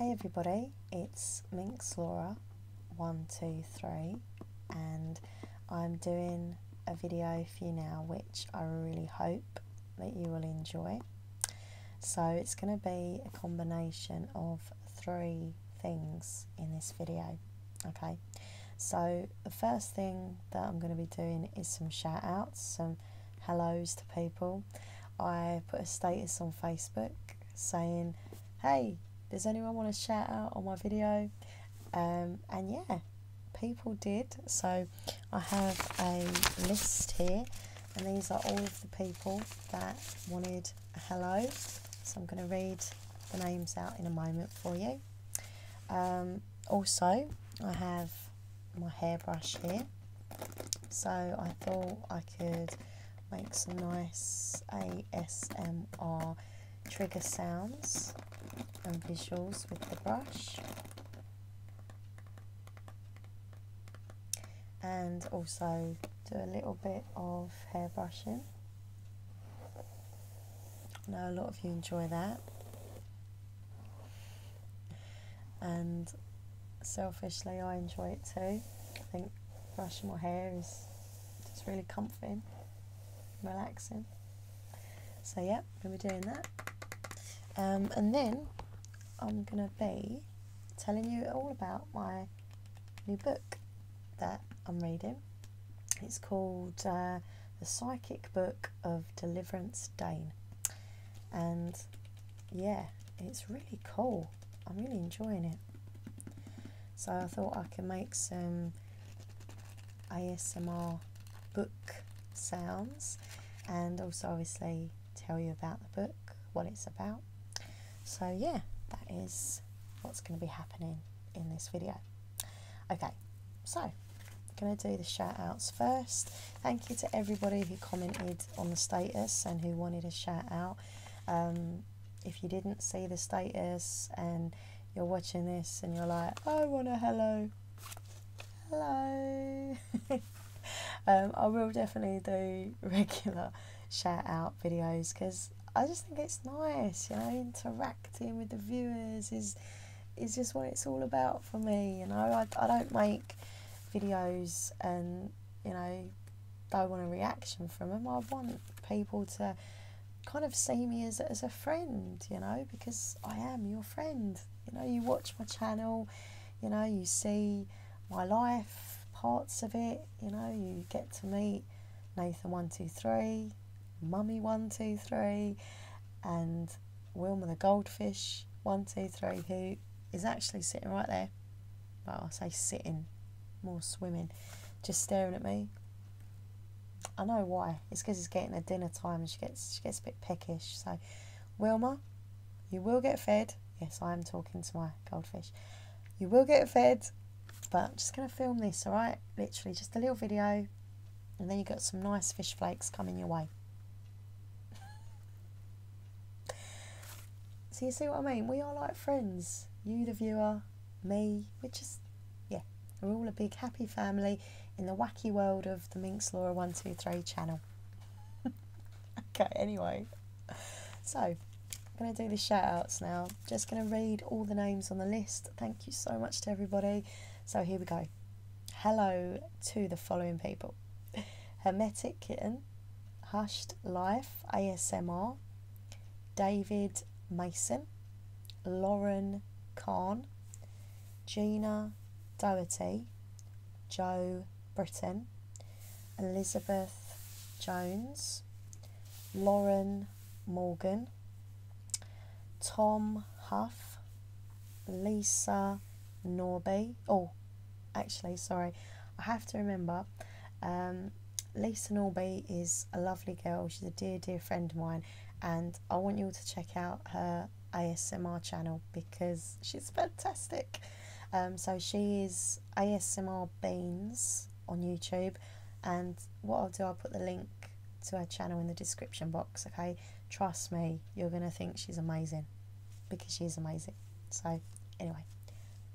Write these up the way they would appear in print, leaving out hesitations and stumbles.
Hey everybody, it's Minxlaura123 and I'm doing a video for you now which I really hope that you will enjoy. So it's going to be a combination of 3 things in this video. Okay, so the first thing that I'm going to be doing is some shout outs, some hellos to people. I put a status on Facebook saying, hey, does anyone want to shout out on my video? And yeah, people did. So I have a list here, and these are all of the people that wanted a hello. So I'm going to read the names out in a moment for you. Also, I have my hairbrush here. So I thought I could make some nice ASMR trigger sounds and visuals with the brush, and also do a little bit of hair brushing. I know a lot of you enjoy that, and selfishly I enjoy it too. I think brushing my hair is just really comforting, relaxing. So yeah, I'm going to be doing that. And then I'm going to be telling you all about my new book that I'm reading. It's called The Psychic Book of Deliverance Dane. And yeah, it's really cool. I'm really enjoying it. So I thought I could make some ASMR book sounds and also obviously tell you about the book, what it's about. So yeah, that is what's going to be happening in this video. Okay, so I'm going to do the shout outs first. Thank you to everybody who commented on the status and who wanted a shout out. If you didn't see the status and you're watching this and you're like, I want a hello, I will definitely do regular shout out videos because I just think it's nice, you know, interacting with the viewers is just what it's all about for me, you know. I don't make videos and, you know, don't want a reaction from them. I want people to kind of see me as a friend, you know, because I am your friend. You know, you watch my channel, you know, you see my life, parts of it, you know, you get to meet Nathan123, Mummy123, and Wilma the Goldfish 123, who is actually sitting right there. Well, I say sitting, more swimming, just staring at me. I know why. It's because it's getting her dinner time and she gets a bit peckish. So, Wilma, you will get fed. Yes, I am talking to my goldfish. You will get fed, but I'm just going to film this, alright? Literally, just a little video, and then you got some nice fish flakes coming your way. So you see what I mean? We are like friends. You, the viewer, me. We're just, yeah, we're all a big happy family in the wacky world of the Minxlaura123 channel. Okay, anyway. So, I'm going to do the shout outs now. Just going to read all the names on the list. Thank you so much to everybody. So here we go. Hello to the following people. Hermetic Kitten, Hushed Life ASMR, David Mason, Lauren Khan, Gina Doherty, Joe Britton, Elizabeth Jones, Lauren Morgan, Tom Huff, Lisa Norby. Oh, actually, sorry, I have to remember. Lisa Norby is a lovely girl. She's a dear friend of mine, and I want you all to check out her ASMR channel because she's fantastic. So she is ASMR Beans on YouTube, and what I'll do, I'll put the link to her channel in the description box. Okay, trust me, you're gonna think she's amazing because she's amazing. So anyway,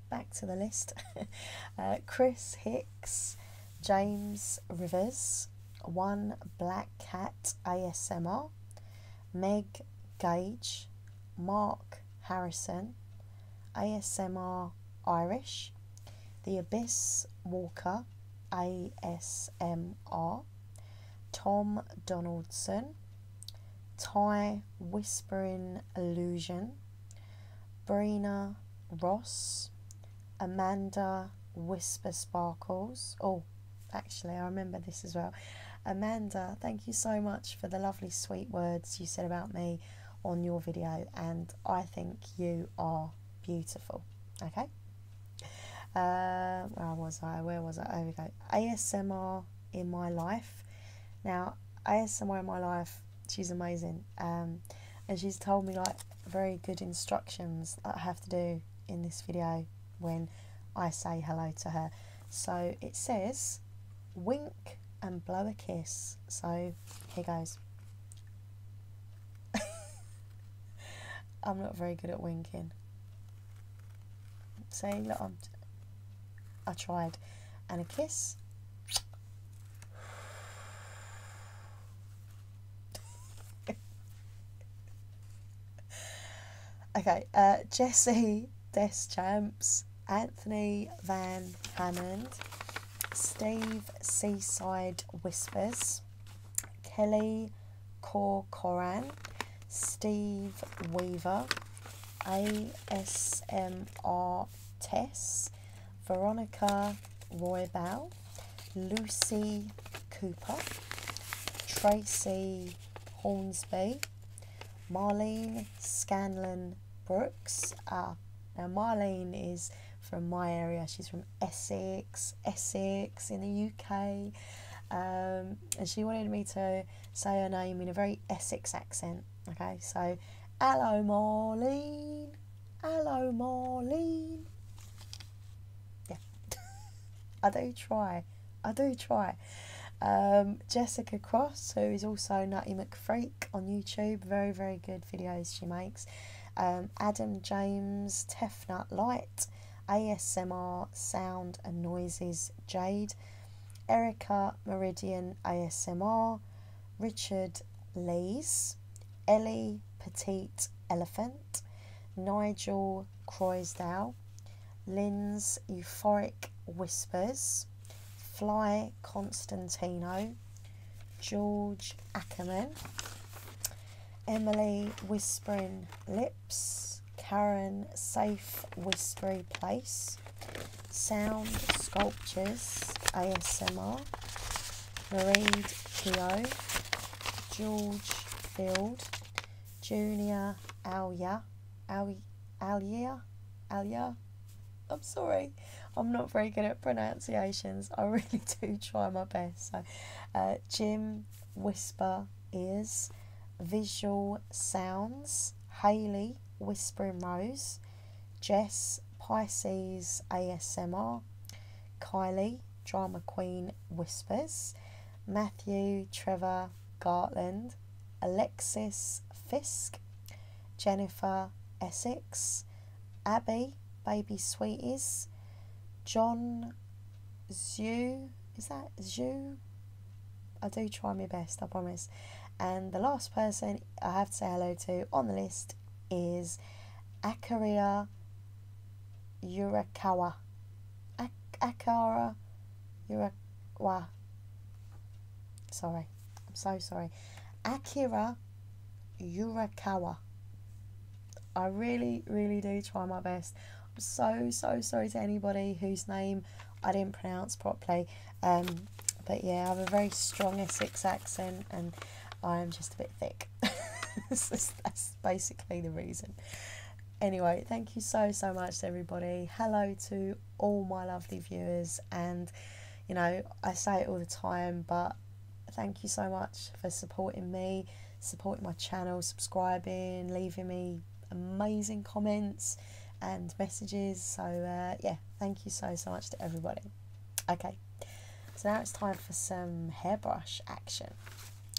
back to the list. Chris Hicks, James Rivers, One Black Cat ASMR, Meg Gage, Mark Harrison, ASMR Irish, The Abyss Walker ASMR, Tom Donaldson, Thai Whispering Illusion, Brina Ross, Amanda Whisper Sparkles. Oh, actually, I remember this as well. Amanda, thank you so much for the lovely sweet words you said about me on your video, and I think you are beautiful. Okay. Where was I? There we go. ASMR in my life. Now, ASMR in my life, she's amazing. And she's told me like very good instructions that I have to do in this video when I say hello to her. So it says, wink and blow a kiss. So here goes. I'm not very good at winking. See, look, I tried. And a kiss. Okay, Jessie Deschamps, Anthony Van Hammond, Steve Seaside Whispers, Kelly Corcoran, Steve Weaver, ASMR Tess, Veronica Roybal, Lucy Cooper, Tracy Hornsby, Marlene Scanlon Brooks. Now Marlene is from my area. She's from Essex in the UK. And she wanted me to say her name in a very Essex accent. Okay, so hello Marlene. Hello Marlene. Yeah. I do try. Jessica Cross, who is also Nutty McFreak on YouTube, very, very good videos she makes. Adam James, Tefnut Light, ASMR Sound and Noises Jade, Erica Meridian ASMR, Richard Lees, Ellie Petite Elephant, Nigel Croysdale, Lynn's Euphoric Whispers, Fly Constantino, George Ackerman, Emily Whispering Lips, Karen Safe Whispery Place, Sound Sculptures ASMR, Marie Keogh, George Field, Junior Alia. I'm sorry, I'm not very good at pronunciations. I really do try my best. So, Jim Whisper Ears, Visual Sounds, Hayley Whispering Rose, Jess Pisces ASMR, Kylie Drama Queen Whispers, Matthew Trevor Gartland, Alexis Fisk, Jennifer Essex, Abby Baby Sweeties, John Zhu, is that Zhu? I do try my best, I promise. And the last person I have to say hello to on the list is Akaria Urakawa. Akara Urakawa. Sorry, I'm so sorry. Akira Urakawa. I really, really do try my best. I'm so sorry to anybody whose name I didn't pronounce properly. But yeah, I have a very strong Essex accent and I'm just a bit thick. That's basically the reason. Anyway, thank you so much to everybody. Hello to all my lovely viewers, and you know, I say it all the time, but thank you so much for supporting me, supporting my channel, subscribing, leaving me amazing comments and messages. So yeah, thank you so much to everybody. Okay, so now it's time for some hairbrush action.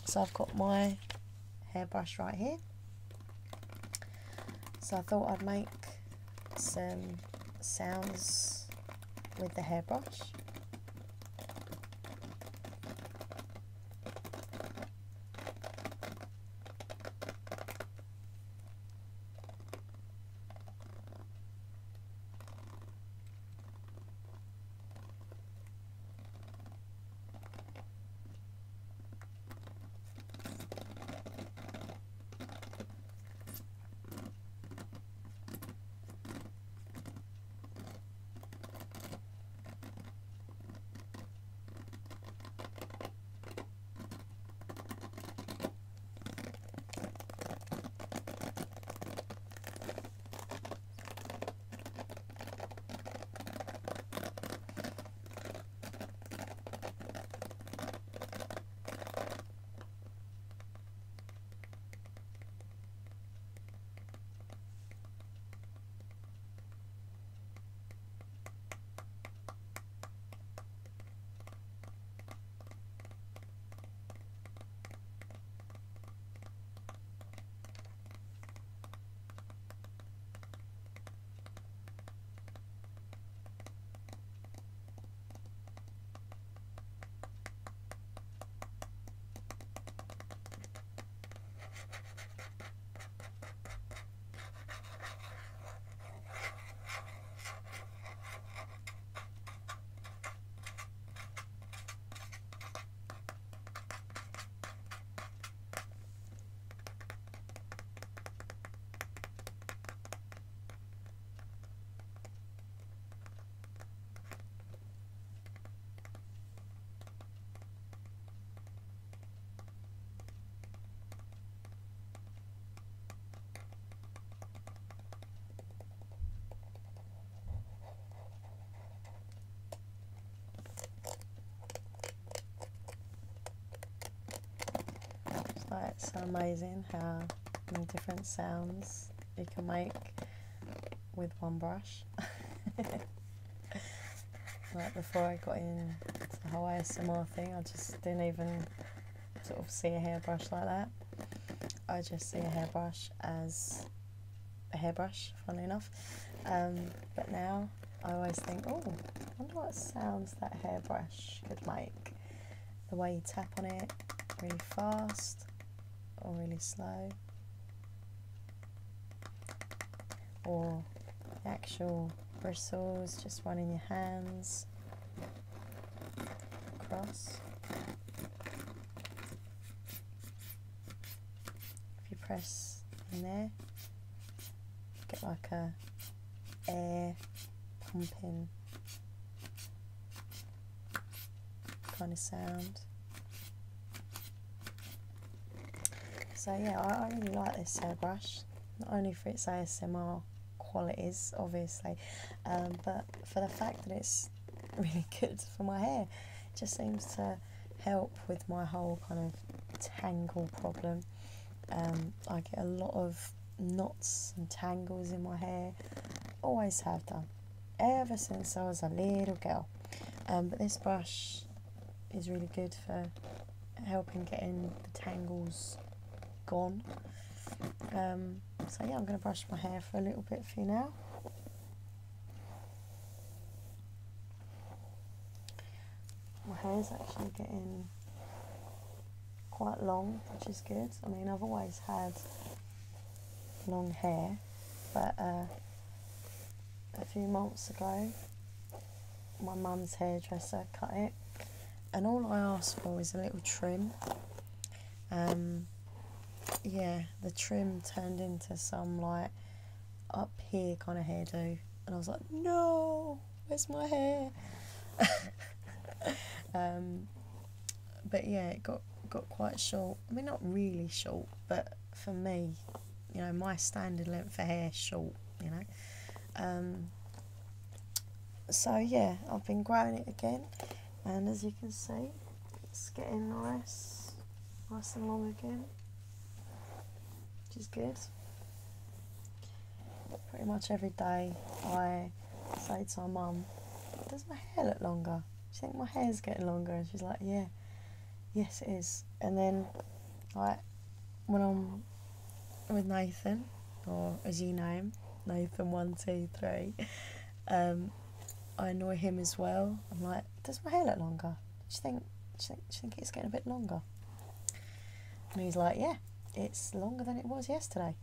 So I've got my hairbrush right here. So I thought I'd make some sounds with the hairbrush. It's so amazing how many different sounds you can make with one brush. Like before I got into the whole ASMR thing, I just didn't even sort of see a hairbrush like that. I just see a hairbrush as a hairbrush, funnily enough. But now I always think, oh, I wonder what sounds that hairbrush could make. The way you tap on it really fast or really slow, or the actual bristles just running your hands across. If you press in there, you get like a air pumping kind of sound. So yeah, I really like this hairbrush, not only for its ASMR qualities obviously, but for the fact that it's really good for my hair. It just seems to help with my whole kind of tangle problem. I get a lot of knots and tangles in my hair, always have done, ever since I was a little girl. But this brush is really good for helping getting the tangles gone. So yeah, I'm going to brush my hair for a little bit for you now. My hair's actually getting quite long, which is good. I mean, I've always had long hair, but a few months ago my mum's hairdresser cut it, and all I asked for was a little trim. Yeah, the trim turned into some like up here kind of hairdo, and I was like, no, where's my hair? But yeah, it got quite short. I mean, not really short, but for me, you know, my standard length for hair is short, you know. So yeah, I've been growing it again, and as you can see, it's getting nice and long again, which is good. Pretty much every day I say to my mum, does my hair look longer? Do you think my hair's getting longer? And she's like, yeah, yes it is. And then like when I'm with Nathan, or as you know him, Nathan123, I annoy him as well. I'm like, does my hair look longer? Do you think it's getting a bit longer? And he's like, yeah, it's longer than it was yesterday.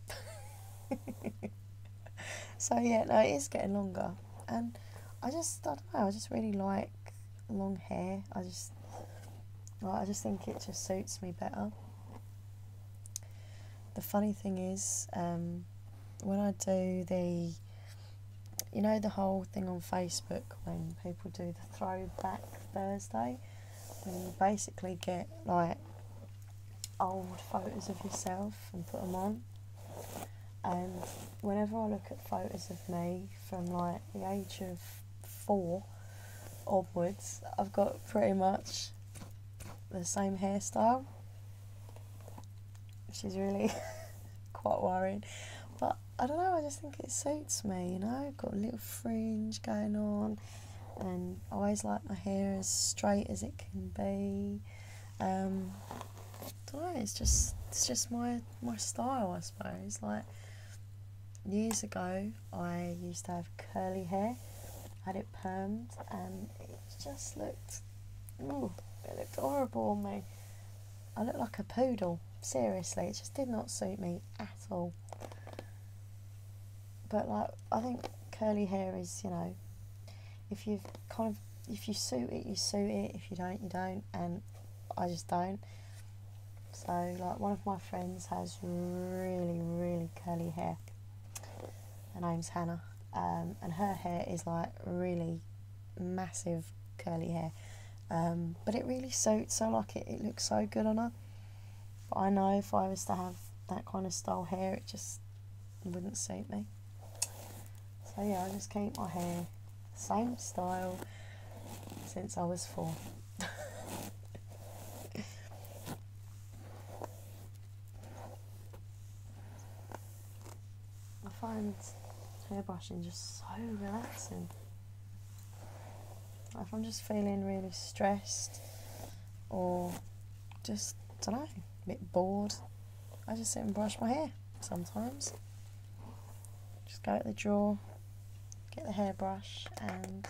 So yeah, no, it is getting longer, and I don't know, I just really like long hair. I just think it just suits me better. The funny thing is, when I do the whole thing on Facebook when people do the Throwback Thursday, when you basically get like old photos of yourself and put them on. And whenever I look at photos of me from like the age of 4 onwards, I've got pretty much the same hairstyle, which is really quite worrying. But I don't know, I just think it suits me, you know. I've got a little fringe going on, and I always like my hair as straight as it can be. I don't know, it's just my style, I suppose. Like, years ago, I used to have curly hair, had it permed, and it just looked, it looked horrible on me. I looked like a poodle, seriously, it just did not suit me at all. But like, I think curly hair is, you know, if you suit it, you suit it, if you don't, you don't, and I just don't. So like, one of my friends has really, really curly hair. Her name's Hannah, and her hair is like really massive curly hair, but it really suits her. Like, it looks so good on her. But I know if I was to have that kind of style hair, it just wouldn't suit me. So yeah, I just keep my hair same style since I was 4. find hairbrushing just so relaxing. If I'm just feeling really stressed or just, I don't know, a bit bored, I just sit and brush my hair sometimes. Just go to the drawer, get the hairbrush and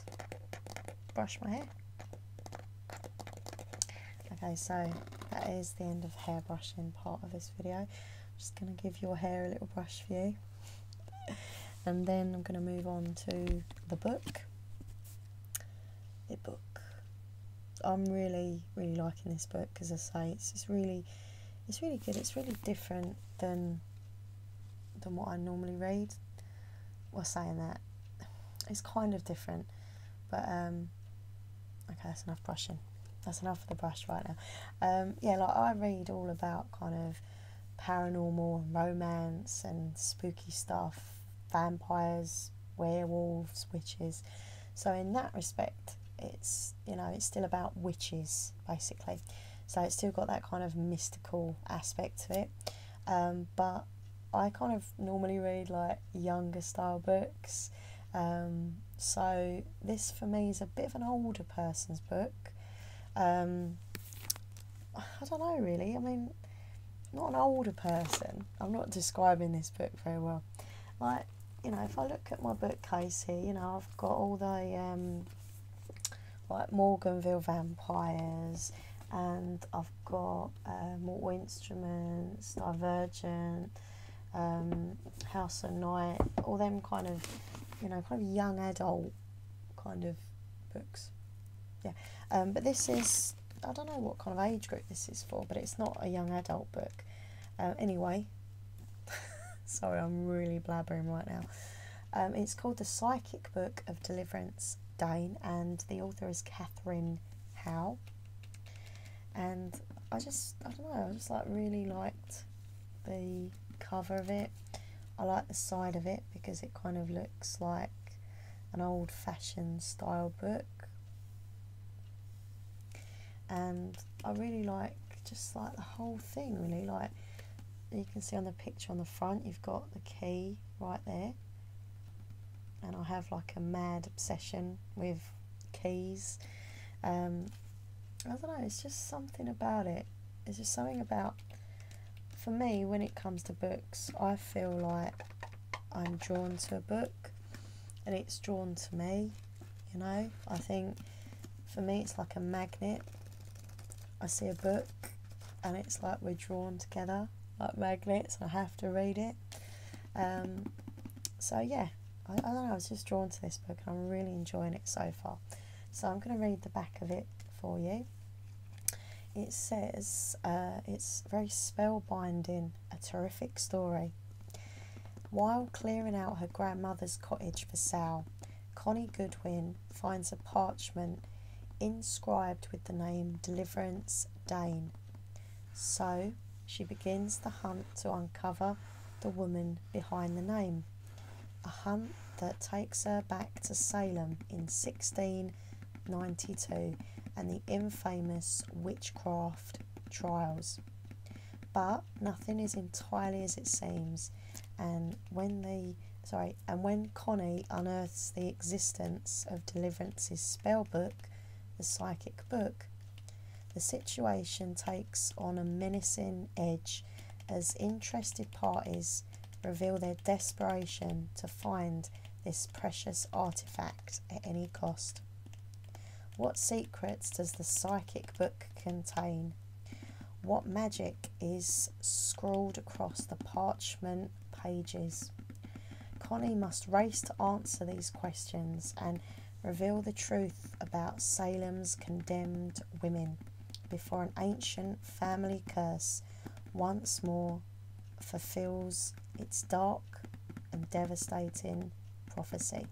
brush my hair. Okay, so that is the end of the hairbrushing part of this video. I'm just going to give your hair a little brush for you. And then I'm going to move on to the book. I'm really liking this book, because I say it's really good. It's really different than what I normally read. Well, saying that, it's kind of different, but okay, that's enough brushing. That's enough of the brush right now. Yeah, like I read all about kind of paranormal and romance and spooky stuff, vampires, werewolves, witches. So in that respect, it's, you know, it's still about witches basically. So it's still got that kind of mystical aspect to it. But I kind of normally read like younger style books. So this for me is a bit of an older person's book. I don't know really. I mean, not an older person. I'm not describing this book very well. Like, you know, if I look at my bookcase here, you know, I've got all the like Morganville vampires, and I've got Mortal Instruments, Divergent, House of Night, all them kind of, you know, kind of young adult kind of books. Yeah, but this is, I don't know what kind of age group this is for, but it's not a young adult book. Anyway, sorry, I'm really blabbering right now. It's called The Psychic Book of Deliverance, Dane, and the author is Catherine Howe. And I don't know, I just like really liked the cover of it. I like the side of it because it kind of looks like an old-fashioned style book. And I really like just like the whole thing, really. Like, you can see on the picture on the front, you've got the key right there. And I have like a mad obsession with keys. I don't know, it's just something about it. It's just something about, for me, when it comes to books, I feel like I'm drawn to a book and it's drawn to me, you know. I think for me it's like a magnet. I see a book and it's like we're drawn together like magnets, and I have to read it. So yeah, I don't know, I was just drawn to this book and I'm really enjoying it so far. So I'm going to read the back of it for you. It says, it's very spellbinding, a terrific story. While clearing out her grandmother's cottage for sale, Connie Goodwin finds a parchment inscribed with the name Deliverance Dane. So she begins the hunt to uncover the woman behind the name. A hunt that takes her back to Salem in 1692 and the infamous witchcraft trials. But nothing is entirely as it seems, and when Connie unearths the existence of Deliverance's spell book, the psychic book, the situation takes on a menacing edge as interested parties reveal their desperation to find this precious artifact at any cost. What secrets does the psychic book contain? What magic is scrawled across the parchment pages? Connie must race to answer these questions and reveal the truth about Salem's condemned women before an ancient family curse once more fulfills its dark and devastating prophecy.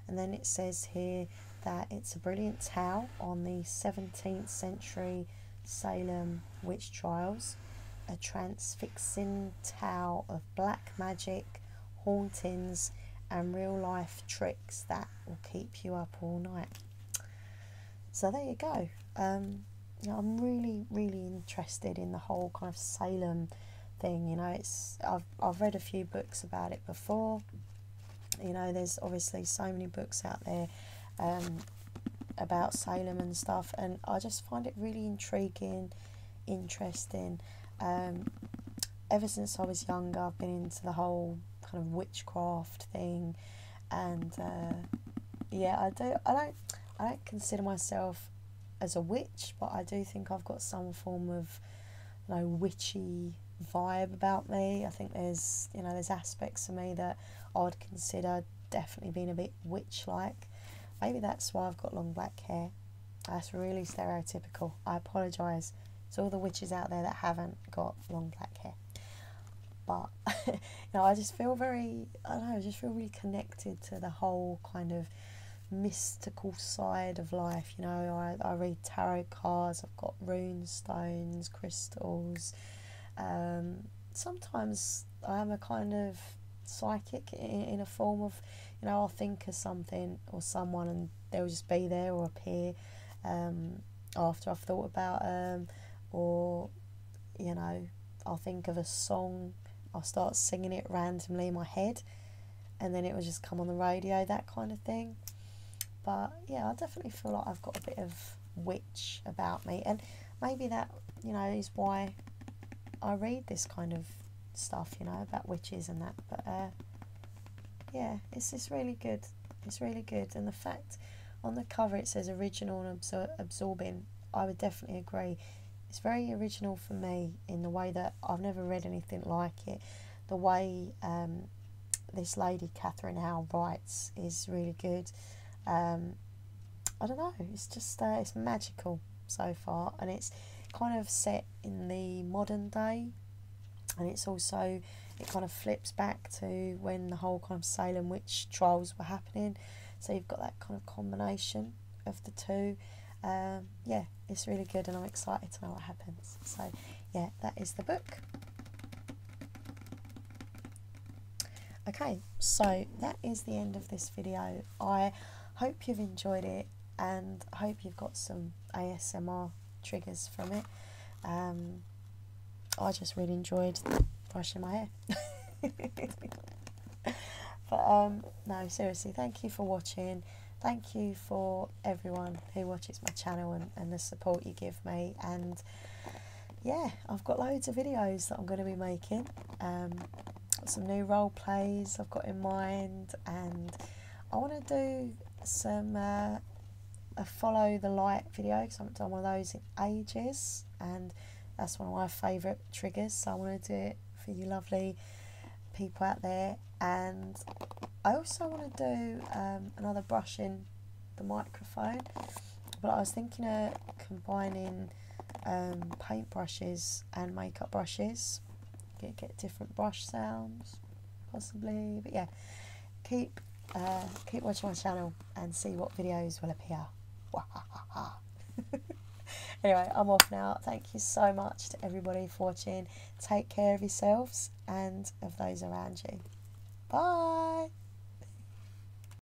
And then it says here that it's a brilliant tale on the 17th century Salem witch trials, a transfixing tale of black magic, hauntings and real life tricks that will keep you up all night. So there you go. You know, I'm really interested in the whole kind of Salem thing, you know. It's I've read a few books about it before. You know, there's obviously so many books out there about Salem and stuff, and I just find it really intriguing, interesting. Ever since I was younger, I've been into the whole kind of witchcraft thing, and yeah, I don't consider myself as a witch, but I do think I've got some form of, you know, witchy vibe about me. I think there's aspects of me that I would consider definitely being a bit witch-like. Maybe that's why I've got long black hair. That's really stereotypical. I apologise to all the witches out there that haven't got long black hair. But you know, I just feel really connected to the whole kind of mystical side of life. You know, I read tarot cards, I've got rune stones, crystals. Sometimes I am a kind of psychic in a form of, you know, I'll think of something or someone and they'll just be there or appear after I've thought about them, or, you know, I'll think of a song, I'll start singing it randomly in my head and then it will just come on the radio, that kind of thing. But yeah, I definitely feel like I've got a bit of witch about me, and maybe that, you know, is why I read this kind of stuff, you know, about witches and that. But yeah, it's really good. It's really good. And the fact on the cover it says original and absorbing, I would definitely agree. It's very original for me in the way that I've never read anything like it. The way this lady Catherine Howe writes is really good. I don't know, it's just it's magical so far, and it's kind of set in the modern day, and it's also, it kind of flips back to when the whole kind of Salem witch trials were happening, so you've got that kind of combination of the two. Yeah, it's really good, and I'm excited to know what happens. So yeah, that is the book. Okay, so that is the end of this video. I hope you've enjoyed it, and I hope you've got some ASMR triggers from it. I just really enjoyed brushing my hair. But no, seriously, thank you for watching. Thank you for everyone who watches my channel and the support you give me. And yeah, I've got loads of videos that I'm going to be making. Got some new role plays I've got in mind, and I want to do some a follow the light video, because I haven't done one of those in ages, and that's one of my favourite triggers, so I want to do it for you lovely people out there. And I also want to do another brushing the microphone, but I was thinking of combining paint brushes and makeup brushes, get different brush sounds possibly. But yeah, keep watching my channel and see what videos will appear. Anyway, I'm off now. Thank you so much to everybody for watching. Take care of yourselves and of those around you. Bye.